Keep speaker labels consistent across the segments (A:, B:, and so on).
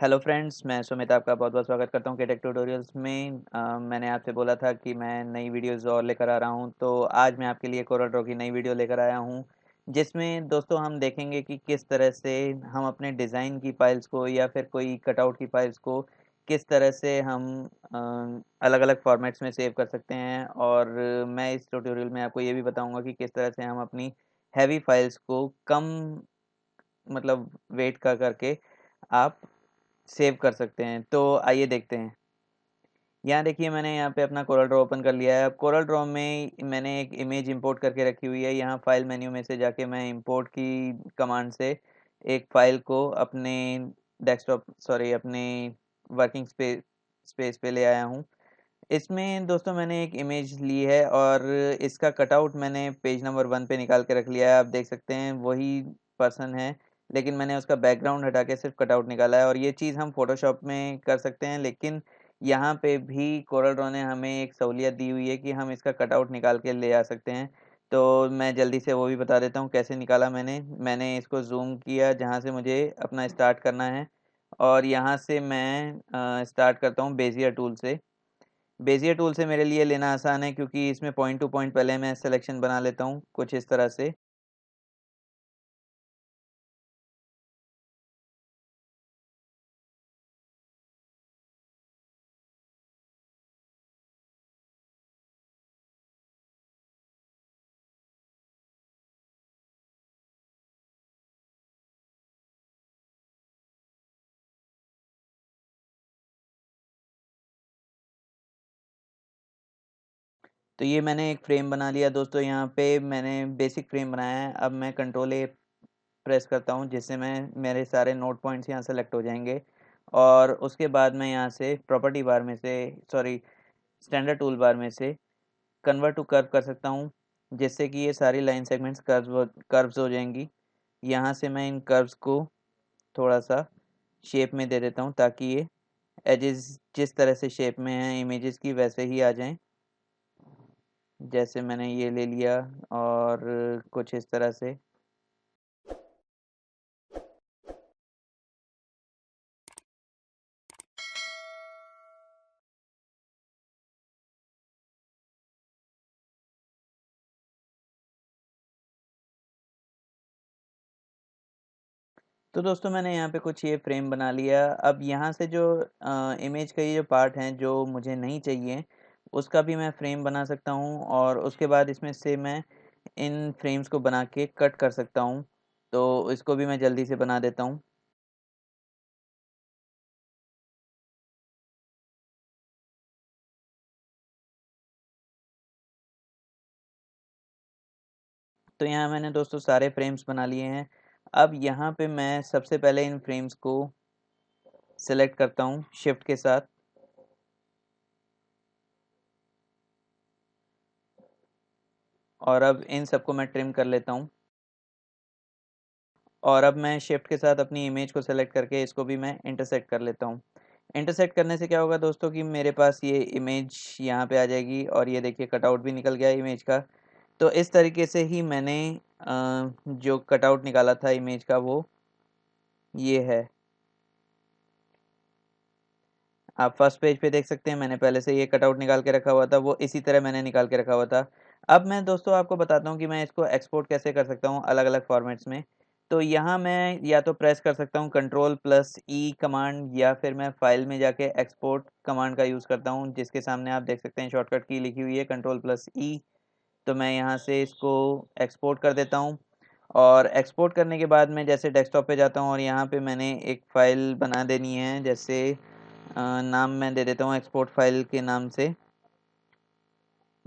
A: Hello friends, मैं सुमित आपका बहुत-बहुत स्वागत करता हूँ Kteck ट्यूटोरियल्स में। मैंने आपसे बोला था कि मैं नई वीडियोज़ और लेकर आ रहा हूँ, तो आज मैं आपके लिए कोरल की नई वीडियो लेकर आया हूँ, जिसमें दोस्तों हम देखेंगे कि किस तरह से हम अपने डिज़ाइन की फ़ाइल्स को या फिर कोई कटआउट की फ़ाइल्स को किस तरह से हम अलग-अलग फ़ॉर्मेट्स में सेव कर सकते हैं। और मैं इस ट्यूटोरियल में आपको ये भी बताऊँगा कि किस तरह से हम अपनी हैवी फ़ाइल्स को कम मतलब वेट का करके आप सेव कर सकते हैं। तो आइए देखते हैं। यहाँ देखिए मैंने यहाँ पे अपना कोरल ड्रॉ ओपन कर लिया है। अब कोरल ड्रॉ में मैंने एक इमेज इंपोर्ट करके रखी हुई है। यहाँ फाइल मेन्यू में से जाके मैं इंपोर्ट की कमांड से एक फ़ाइल को अपने अपने वर्किंग स्पेस पे ले आया हूँ। इसमें दोस्तों मैंने एक इमेज ली है और इसका कटआउट मैंने पेज नंबर 1 पे निकाल के रख लिया है। आप देख सकते हैं वही पर्सन है, लेकिन मैंने उसका बैकग्राउंड हटा के सिर्फ़ कटआउट निकाला है। और ये चीज़ हम फ़ोटोशॉप में कर सकते हैं, लेकिन यहाँ पे भी कोरल ड्रॉ ने हमें एक सहूलियत दी हुई है कि हम इसका कटआउट निकाल के ले आ सकते हैं। तो मैं जल्दी से वो भी बता देता हूँ कैसे निकाला मैंने। मैंने इसको ज़ूम किया जहाँ से मुझे अपना स्टार्ट करना है, और यहाँ से मैं स्टार्ट करता हूँ बेज़ियर टूल से। बेज़ियर टूल से मेरे लिए लेना आसान है, क्योंकि इसमें पॉइंट टू पॉइंट पहले मैं सिलेक्शन बना लेता हूँ कुछ इस तरह से। तो ये मैंने एक फ्रेम बना लिया दोस्तों। यहाँ पे मैंने बेसिक फ्रेम बनाया है। अब मैं कंट्रोल ए प्रेस करता हूँ, जिससे मैं मेरे सारे नोट पॉइंट्स यहाँ सेलेक्ट हो जाएंगे। और उसके बाद मैं यहाँ से प्रॉपर्टी बार में से स्टैंडर्ड टूल बार में से कन्वर्ट टू कर्व कर सकता हूँ, जिससे कि ये सारी लाइन सेगमेंट्स कर्व्स हो जाएंगी। यहाँ से मैं इन कर्व्स को थोड़ा सा शेप में दे देता हूँ, ताकि ये एजेस जिस तरह से शेप में हैं इमेजेस की वैसे ही आ जाएं। जैसे मैंने ये ले लिया और कुछ इस तरह से। तो दोस्तों मैंने यहाँ पे कुछ ये फ्रेम बना लिया। अब यहाँ से जो इमेज का ये जो पार्ट है जो मुझे नहीं चाहिए, उसका भी मैं फ्रेम बना सकता हूँ, और उसके बाद इसमें से मैं इन फ्रेम्स को बना के कट कर सकता हूँ। तो इसको भी मैं जल्दी से बना देता हूँ। तो यहाँ मैंने दोस्तों सारे फ्रेम्स बना लिए हैं। अब यहाँ पे मैं सबसे पहले इन फ्रेम्स को सेलेक्ट करता हूँ शिफ्ट के साथ, और अब इन सबको मैं ट्रिम कर लेता हूँ। और अब मैं शिफ्ट के साथ अपनी इमेज को सेलेक्ट करके इसको भी मैं इंटरसेक्ट कर लेता हूँ। इंटरसेक्ट करने से क्या होगा दोस्तों कि मेरे पास ये इमेज यहाँ पे आ जाएगी, और ये देखिए कटआउट भी निकल गया इमेज का। तो इस तरीके से ही मैंने जो कटआउट निकाला था इमेज का वो ये है। आप फर्स्ट पेज पे देख सकते हैं, मैंने पहले से ये कटआउट निकाल के रखा हुआ था, वो इसी तरह मैंने निकाल के रखा हुआ था। अब मैं दोस्तों आपको बताता हूँ कि मैं इसको एक्सपोर्ट कैसे कर सकता हूँ अलग-अलग फॉर्मेट्स में। तो यहाँ मैं या तो प्रेस कर सकता हूँ कंट्रोल प्लस ई कमांड, या फिर मैं फाइल में जाके एक्सपोर्ट कमांड का यूज़ करता हूँ, जिसके सामने आप देख सकते हैं शॉर्टकट की लिखी हुई है कंट्रोल प्लस ई। तो मैं यहाँ से इसको एक्सपोर्ट कर देता हूँ। और एक्सपोर्ट करने के बाद मैं जैसे डेस्कटॉप पे जाता हूँ, और यहाँ पे मैंने एक फ़ाइल बना देनी है। जैसे नाम मैं दे देता हूँ एक्सपोर्ट फाइल के नाम से,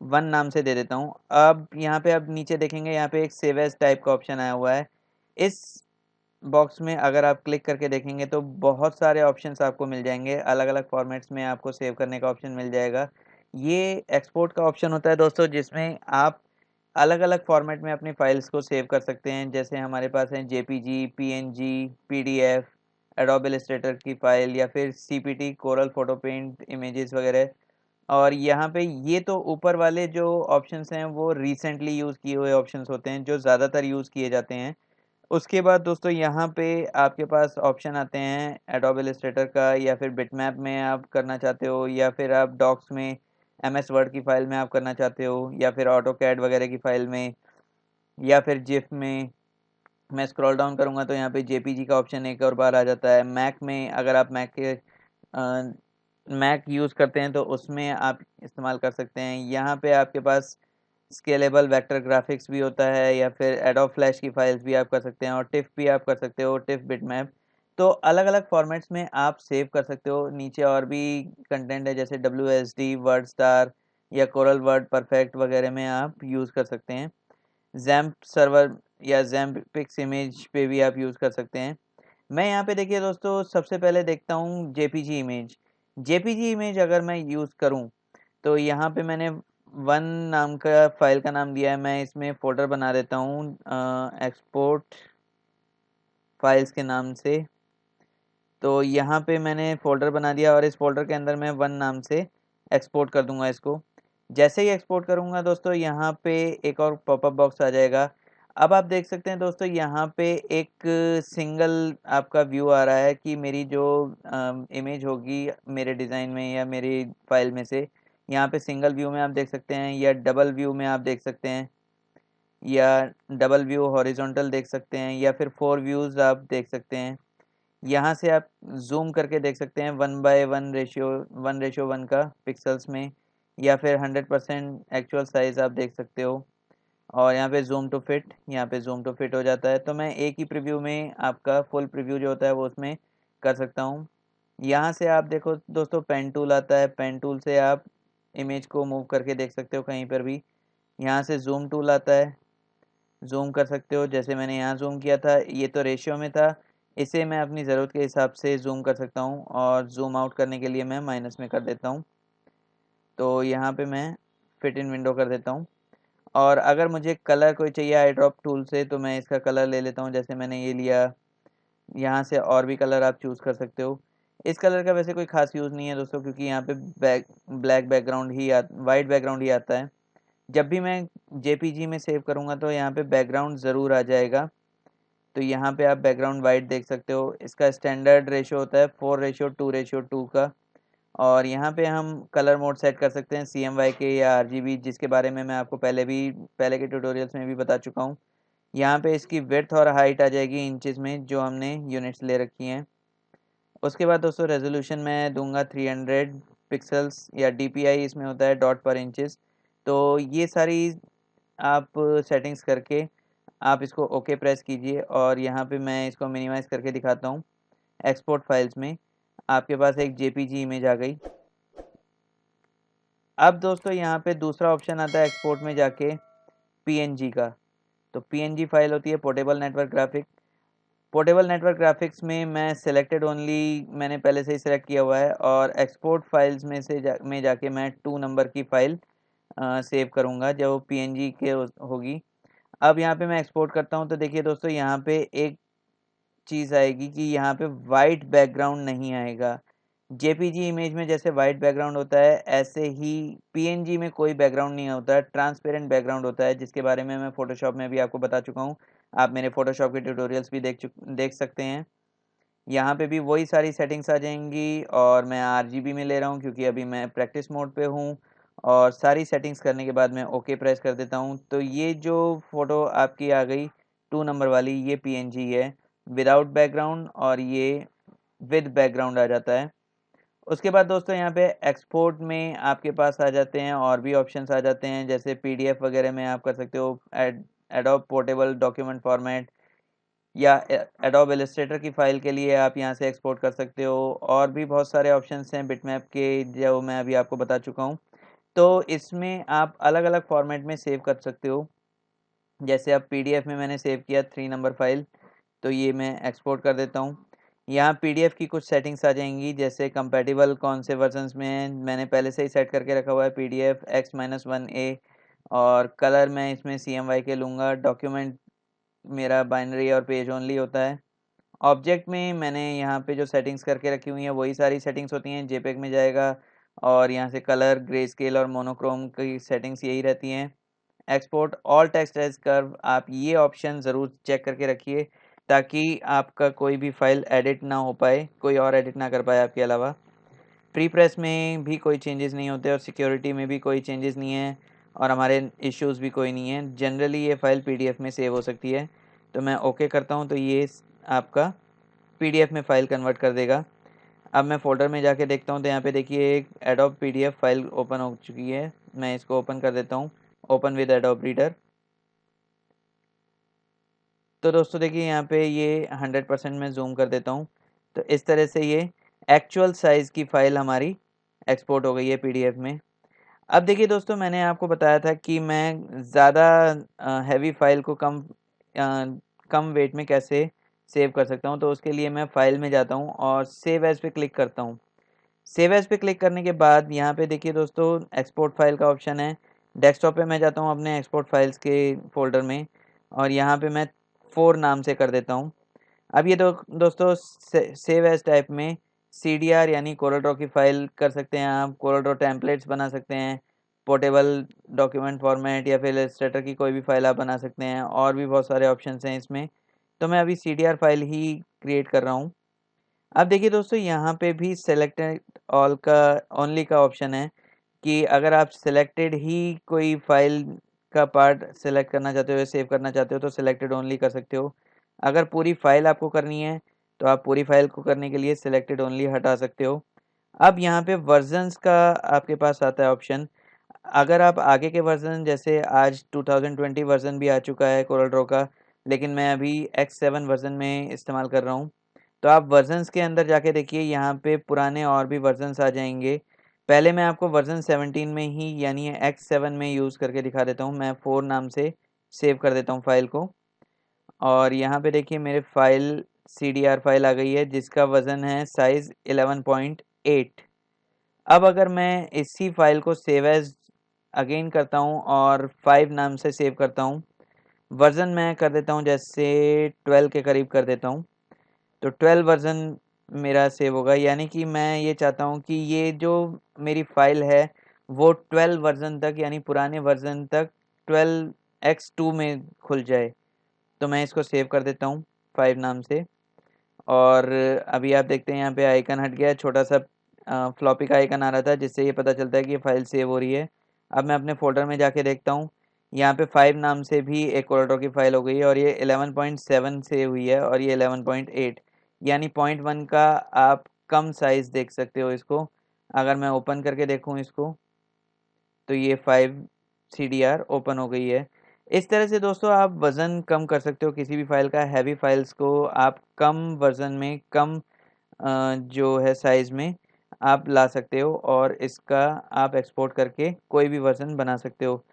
A: वन नाम से दे देता हूँ। अब यहाँ पे आप नीचे देखेंगे, यहाँ पे एक सेव एज़ टाइप का ऑप्शन आया हुआ है। इस बॉक्स में अगर आप क्लिक करके देखेंगे तो बहुत सारे ऑप्शंस आपको मिल जाएंगे। अलग-अलग फॉर्मेट्स में आपको सेव करने का ऑप्शन मिल जाएगा। ये एक्सपोर्ट का ऑप्शन होता है दोस्तों, जिसमें आप अलग-अलग फॉर्मेट में अपनी फाइल्स को सेव कर सकते हैं। जैसे हमारे पास है JPEG, PNG, PDF, Adobe Illustrator की फ़ाइल, या फिर CPT, Corel photo paint, images वगैरह। और यहाँ पे ये तो ऊपर वाले जो ऑप्शंस हैं वो रिसेंटली यूज़ किए हुए ऑप्शंस होते हैं, जो ज़्यादातर यूज़ किए जाते हैं। उसके बाद दोस्तों यहाँ पे आपके पास ऑप्शन आते हैं एडोब इलस्ट्रेटर का, या फिर बिटमैप में आप करना चाहते हो, या फिर आप डॉक्स में एमएस वर्ड की फ़ाइल में आप करना चाहते हो, या फिर ऑटो कैड वगैरह की फ़ाइल में, या फिर जिफ में। मैं स्क्रॉल डाउन करूँगा तो यहाँ पे जेपीजी का ऑप्शन एक और बार आ जाता है। मैक में अगर आप मैक यूज़ करते हैं तो उसमें आप इस्तेमाल कर सकते हैं। यहाँ पे आपके पास स्केलेबल वेक्टर ग्राफिक्स भी होता है, या फिर एडोब फ्लैश की फाइल्स भी आप कर सकते हैं, और टिफ भी आप कर सकते हो, टिफ बिटमैप। तो अलग अलग फॉर्मेट्स में आप सेव कर सकते हो। नीचे और भी कंटेंट है जैसे W S D, word star या कोरल वर्ड परफेक्ट वगैरह में आप यूज़ कर सकते हैं। जैम्प सर्वर या जैम्प पिक्स इमेज पे भी आप यूज़ कर सकते हैं। मैं यहाँ पे देखिए दोस्तों सबसे पहले देखता हूँ जेपीजी इमेज। जेपीजी इमेज अगर मैं यूज़ करूँ तो यहाँ पे मैंने वन नाम का फाइल का नाम दिया है। मैं इसमें फ़ोल्डर बना देता हूँ एक्सपोर्ट फाइल्स के नाम से। तो यहाँ पे मैंने फ़ोल्डर बना दिया और इस फ़ोल्डर के अंदर मैं वन नाम से एक्सपोर्ट कर दूँगा इसको। जैसे ही एक्सपोर्ट करूँगा दोस्तों यहाँ पे एक और पॉपअप बॉक्स आ जाएगा। अब आप देख सकते हैं दोस्तों यहाँ पे एक सिंगल आपका व्यू आ रहा है कि मेरी जो इमेज होगी मेरे डिज़ाइन में या मेरी फ़ाइल में से, यहाँ पे सिंगल व्यू में आप देख सकते हैं, या डबल व्यू में आप देख सकते हैं, या डबल व्यू हॉरिजॉन्टल देख सकते हैं, या फिर 4 व्यूज़ आप देख सकते हैं। यहाँ से आप ज़ूम करके देख सकते हैं 1:1 रेशियो 1:1 का पिक्सेल्स में, या फिर 100% एक्चुअल साइज़ आप देख सकते हो। और यहाँ पे ज़ूम टू फिट, यहाँ पे ज़ूम टू फिट हो जाता है। तो मैं एक ही प्रीव्यू में आपका फुल प्रीव्यू जो होता है वो उसमें कर सकता हूँ। यहाँ से आप देखो दोस्तों पेन टूल आता है, पेन टूल से आप इमेज को मूव करके देख सकते हो कहीं पर भी। यहाँ से ज़ूम टूल आता है, ज़ूम कर सकते हो। जैसे मैंने यहाँ ज़ूम किया था, ये तो रेशियो में था, इसे मैं अपनी ज़रूरत के हिसाब से ज़ूम कर सकता हूँ, और ज़ूम आउट करने के लिए मैं माइनस में कर देता हूँ। तो यहाँ पे मैं फिट इन विंडो कर देता हूँ। और अगर मुझे कलर कोई चाहिए आई ड्रॉप टूल से तो मैं इसका कलर ले लेता हूँ, जैसे मैंने ये लिया। यहाँ से और भी कलर आप चूज़ कर सकते हो। इस कलर का वैसे कोई ख़ास यूज़ नहीं है दोस्तों, क्योंकि यहाँ पे ब्लैक बैकग्राउंड ही वाइट बैकग्राउंड ही आता है। जब भी मैं जेपीजी में सेव करूँगा तो यहाँ पे बैकग्राउंड ज़रूर आ जाएगा। तो यहाँ पे आप बैकग्राउंड वाइट देख सकते हो। इसका स्टैंडर्ड रेशियो होता है 4:2:2 का। और यहाँ पे हम कलर मोड सेट कर सकते हैं CMYK या RGB, जिसके बारे में मैं आपको पहले के ट्यूटोरियल्स में भी बता चुका हूँ। यहाँ पे इसकी विड्थ और हाइट आ जाएगी इंचेस में, जो हमने यूनिट्स ले रखी हैं। उसके बाद दोस्तों रेजोल्यूशन मैं दूंगा 300 पिक्सल्स, या DPI इसमें होता है डॉट पर इंचेस। तो ये सारी आप सेटिंग्स करके आप इसको ओके प्रेस कीजिए, और यहाँ पे मैं इसको मिनिमाइज़ करके दिखाता हूँ। एक्सपोर्ट फाइल्स में आपके पास एक जेपीजी इमेज आ गई। अब दोस्तों यहाँ पे दूसरा ऑप्शन आता है एक्सपोर्ट में जाके पीएनजी का। तो पीएनजी फाइल होती है portable network graphic. Portable network graphics में मैं सिलेक्टेड ओनली मैंने पहले से ही सिलेक्ट किया हुआ है, और एक्सपोर्ट फाइल्स में से जाके मैं 2 नंबर की फ़ाइल सेव करूँगा जो पीएनजी के होगी। अब यहाँ पे मैं एक्सपोर्ट करता हूँ तो देखिए दोस्तों यहाँ पे एक चीज़ आएगी कि यहाँ पे वाइट बैकग्राउंड नहीं आएगा। जेपीजी इमेज में जैसे वाइट बैकग्राउंड होता है, ऐसे ही पीएनजी में कोई बैकग्राउंड नहीं होता है, ट्रांसपेरेंट बैकग्राउंड होता है, जिसके बारे में मैं फ़ोटोशॉप में भी आपको बता चुका हूँ। आप मेरे फ़ोटोशॉप के ट्यूटोरियल्स भी देख सकते हैं। यहाँ पे भी वही सारी सेटिंग्स आ जाएंगी, और मैं आरजीबी में ले रहा हूँ क्योंकि अभी मैं प्रैक्टिस मोड पे हूँ। और सारी सेटिंग्स करने के बाद मैं ओके प्रेस कर देता हूँ। तो ये जो फ़ोटो आपकी आ गई 2 नंबर वाली, ये पीएनजी है विदाउट बैकग्राउंड, और ये विद बैकग्राउंड आ जाता है। उसके बाद दोस्तों यहाँ पे एक्सपोर्ट में आपके पास आ जाते हैं और भी ऑप्शंस आ जाते हैं, जैसे पीडीएफ वगैरह में आप कर सकते हो, एडोब पोर्टेबल डॉक्यूमेंट फॉर्मेट, या एडोब इलस्ट्रेटर की फ़ाइल के लिए आप यहाँ से एक्सपोर्ट कर सकते हो। और भी बहुत सारे ऑप्शंस हैं बिटमैप के, जो मैं अभी आपको बता चुका हूँ। तो इसमें आप अलग अलग फॉर्मेट में सेव कर सकते हो। जैसे अब पीडीएफ में मैंने सेव किया 3 नंबर फाइल, तो ये मैं एक्सपोर्ट कर देता हूँ। यहाँ पीडीएफ की कुछ सेटिंग्स आ जाएंगी, जैसे कंपैटिबल कौन से वर्जन्स में है, मैंने पहले से ही सेट करके रखा हुआ है पीडीएफ X-1A। और कलर मैं इसमें CMYK लूँगा। डॉक्यूमेंट मेरा बाइनरी और पेज ओनली होता है। ऑब्जेक्ट में मैंने यहाँ पे जो सेटिंग्स करके रखी हुई हैं वही सारी सेटिंग्स होती हैं, जेपेग में जाएगा। और यहाँ से कलर, ग्रे स्केल और मोनोक्रोम की सेटिंग्स यही रहती हैं। Export all text as curve, आप ये ऑप्शन ज़रूर चेक करके रखिए ताकि आपका कोई भी फाइल एडिट ना हो पाए, कोई और एडिट ना कर पाए आपके अलावा। प्री प्रेस में भी कोई चेंजेस नहीं होते और सिक्योरिटी में भी कोई चेंजेस नहीं है और हमारे इश्यूज़ भी कोई नहीं है। जनरली ये फ़ाइल पीडीएफ में सेव हो सकती है। तो मैं ओके करता हूँ तो ये आपका पीडीएफ में फ़ाइल कन्वर्ट कर देगा। अब मैं फ़ोल्डर में जाके देखता हूँ तो यहाँ पे देखिए एक एडोब पीडीएफ फाइल ओपन हो चुकी है। मैं इसको ओपन कर देता हूँ, ओपन विद एडोब रीडर। तो दोस्तों देखिए यहाँ पे ये 100% में जूम कर देता हूँ। तो इस तरह से ये एक्चुअल साइज़ की फ़ाइल हमारी एक्सपोर्ट हो गई है पीडीएफ में। अब देखिए दोस्तों, मैंने आपको बताया था कि मैं ज़्यादा हैवी फाइल को कम वेट में कैसे सेव कर सकता हूँ। तो उसके लिए मैं फ़ाइल में जाता हूँ और सेव एज़ पे क्लिक करता हूँ। सेव एज़ पे क्लिक करने के बाद यहाँ पे देखिए दोस्तों एक्सपोर्ट फाइल का ऑप्शन है। डेस्कटॉप पे मैं जाता हूँ अपने एक्सपोर्ट फाइल्स के फ़ोल्डर में और यहाँ पे मैं 4 नाम से कर देता हूँ। अब ये दोस्तों सेव एज़ टाइप में CDR यानी कोरल ड्रॉ की फ़ाइल कर सकते हैं आप, कोरल ड्रॉ टेम्पलेट्स बना सकते हैं, पोर्टेबल डॉक्यूमेंट फॉर्मेट या फिर इलस्ट्रेटर की कोई भी फ़ाइल आप बना सकते हैं और भी बहुत सारे ऑप्शंस हैं इसमें। तो मैं अभी CDR फाइल ही क्रिएट कर रहा हूँ। अब देखिए दोस्तों यहाँ पे भी सेलेक्टेड ऑल का ओनली का ऑप्शन है कि अगर आप सिलेक्टेड ही कोई फाइल का पार्ट सेलेक्ट करना चाहते हो या सेव करना चाहते हो तो सिलेक्टेड ओनली कर सकते हो। अगर पूरी फाइल आपको करनी है तो आप पूरी फाइल को करने के लिए सिलेक्टेड ओनली हटा सकते हो। अब यहाँ पे वर्जन्स का आपके पास आता है ऑप्शन। अगर आप आगे के वर्जन जैसे आज 2020 वर्जन भी आ चुका है कोरल ड्रॉ का, लेकिन मैं अभी X7 वर्जन में इस्तेमाल कर रहा हूँ। तो आप वर्जन्स के अंदर जाके देखिए यहाँ पे पुराने और भी वर्जन्स आ जाएंगे। पहले मैं आपको वर्जन 17 में ही यानी X7 में यूज़ करके दिखा देता हूँ। मैं 4 नाम से सेव कर देता हूँ फाइल को और यहाँ पे देखिए मेरे फाइल CDR फाइल आ गई है जिसका वज़न है साइज़ 11.8। अब अगर मैं इसी फाइल को सेव एज़ अगेन करता हूँ और 5 नाम से सेव करता हूँ, वर्ज़न मैं कर देता हूँ जैसे 12 के करीब कर देता हूँ। तो 12 वर्ज़न मेरा सेव होगा, यानी कि मैं ये चाहता हूँ कि ये जो मेरी फ़ाइल है वो 12 वर्ज़न तक यानी पुराने वर्ज़न तक 12x2 में खुल जाए। तो मैं इसको सेव कर देता हूँ 5 नाम से और अभी आप देखते हैं यहाँ पे आइकन हट गया है, छोटा सा फ्लॉपी का आइकन आ रहा था जिससे ये पता चलता है कि ये फ़ाइल सेव हो रही है। अब मैं अपने फ़ोल्डर में जाके देखता हूँ, यहाँ पे 5 नाम से भी एक कोरल की फ़ाइल हो गई है और ये 11.7 सेव हुई है और ये 11.8 यानी 0.1 का आप कम साइज़ देख सकते हो इसको। अगर मैं ओपन करके देखूँ इसको तो ये 5 CDR ओपन हो गई है। इस तरह से दोस्तों आप वज़न कम कर सकते हो किसी भी फ़ाइल का। हैवी फाइल्स को आप कम वर्ज़न में कम जो है साइज़ में आप ला सकते हो और इसका आप एक्सपोर्ट करके कोई भी वर्ज़न बना सकते हो।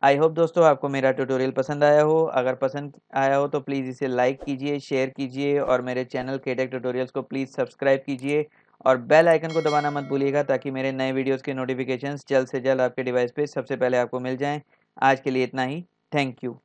A: आई होप दोस्तों आपको मेरा ट्यूटोरियल पसंद आया हो। अगर पसंद आया हो तो प्लीज़ इसे लाइक कीजिए, शेयर कीजिए और मेरे चैनल केटेक ट्यूटोरियल्स को प्लीज़ सब्सक्राइब कीजिए और बेल आइकन को दबाना मत भूलिएगा ताकि मेरे नए वीडियोज़ के नोटिफिकेशंस जल्द से जल्द आपके डिवाइस पे सबसे पहले आपको मिल जाएँ। आज के लिए इतना ही। Thank you.